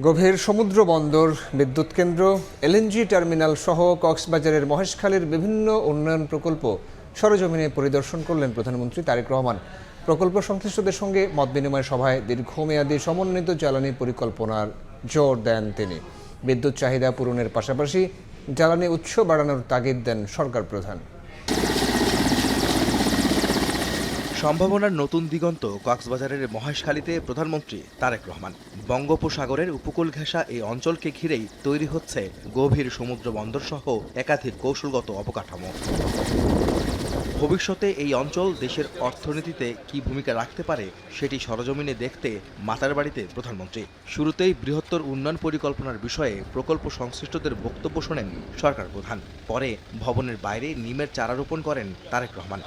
গভীর সমুদ্র বন্দর, বিদ্যুৎ কেন্দ্র, এলএনজি টার্মিনাল সহ কক্সবাজারের মহেশখালীর বিভিন্ন উন্নয়ন প্রকল্প সরেজমিনে পরিদর্শন করলেন প্রধানমন্ত্রী তারেক রহমান। প্রকল্প সংশ্লিষ্টদের সঙ্গে মতবিনিময় সভায় দীর্ঘমেয়াদী সমন্বিত জ্বালানি পরিকল্পনার জোর দেন তিনি। বিদ্যুৎ চাহিদা পূরণের পাশাপাশি জ্বালানি উৎস বাড়ানোর তাগিদ দেন সরকার প্রধান। সম্ভাবনার নতুন দিগন্ত কক্সবাজারের মহেশখালীতে প্রধানমন্ত্রী তারেক রহমান। বঙ্গোপসাগরের উপকূল ঘেঁষা এই অঞ্চলকে ঘিরেই তৈরি হচ্ছে গভীর সমুদ্র বন্দর সহ একাধিক কৌশলগত অবকাঠামো। ভবিষ্যতে এই অঞ্চল দেশের অর্থনীতিতে কী ভূমিকা রাখতে পারে সেটি সরজমিনে দেখতে মাতারবাড়িতে প্রধানমন্ত্রী। শুরুতেই বৃহত্তর উন্নয়ন পরিকল্পনার বিষয়ে প্রকল্প সংশ্লিষ্টদের বক্তব্য শোনেন সরকার প্রধান। পরে ভবনের বাইরে নিমের চারা রোপণ করেন তারেক রহমান।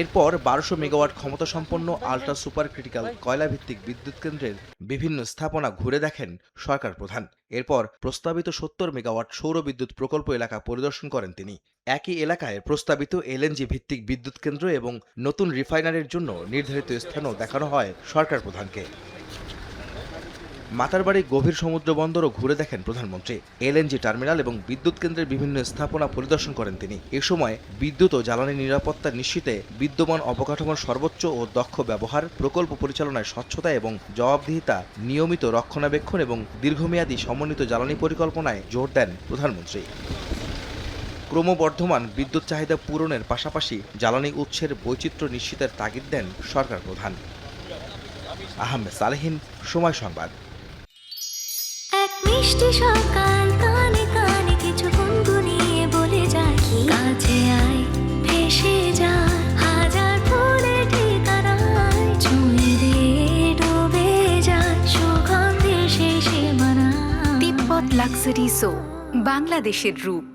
এরপর ১২০০ মেগাওয়াট ক্ষমতাসম্পন্ন আল্ট্রা সুপার ক্রিটিক্যাল কয়লাভিত্তিক বিদ্যুৎ কেন্দ্রের বিভিন্ন স্থাপনা ঘুরে দেখেন সরকার প্রধান। এরপর প্রস্তাবিত ৭০ মেগাওয়াট সৌর বিদ্যুৎ প্রকল্প এলাকা পরিদর্শন করেন তিনি। একই এলাকায় প্রস্তাবিত এলএনজি ভিত্তিক বিদ্যুৎ কেন্দ্র এবং নতুন রিফাইনারির জন্য নির্ধারিত স্থানও দেখানো হয় সরকার প্রধানকে। মাতারবাড়ি গভীর সমুদ্র বন্দরও ঘুরে দেখেন প্রধানমন্ত্রী। এলএনজি টার্মিনাল এবং বিদ্যুৎ কেন্দ্রের বিভিন্ন স্থাপনা পরিদর্শন করেন তিনি। এ সময় বিদ্যুৎ ও জ্বালানি নিরাপত্তা নিশ্চিতে বিদ্যমান অবকাঠামোর সর্বোচ্চ ও দক্ষ ব্যবহার, প্রকল্প পরিচালনায় স্বচ্ছতা এবং জবাবদিহিতা, নিয়মিত রক্ষণাবেক্ষণ এবং দীর্ঘমেয়াদী সমন্বিত জ্বালানি পরিকল্পনায় জোর দেন প্রধানমন্ত্রী। ক্রমবর্ধমান বিদ্যুৎ চাহিদা পূরণের পাশাপাশি জ্বালানি উৎসের বৈচিত্র্য নিশ্চিতের তাগিদ দেন সরকার প্রধান। আহমেদ সালেহীন, সময় সংবাদ। মিষ্টি সকাল কানে কানে কিছু গুনগুনিয়ে বলে যায় কি কাছে আয় ভেসে যায় হাজার ফুলের ঠিকানায় ছুঁয়ে দিয়ে ডুবে যায় সুগন্ধে শেষে মানা। তিব্বত লাক্সারি সো, বাংলাদেশের রূপ।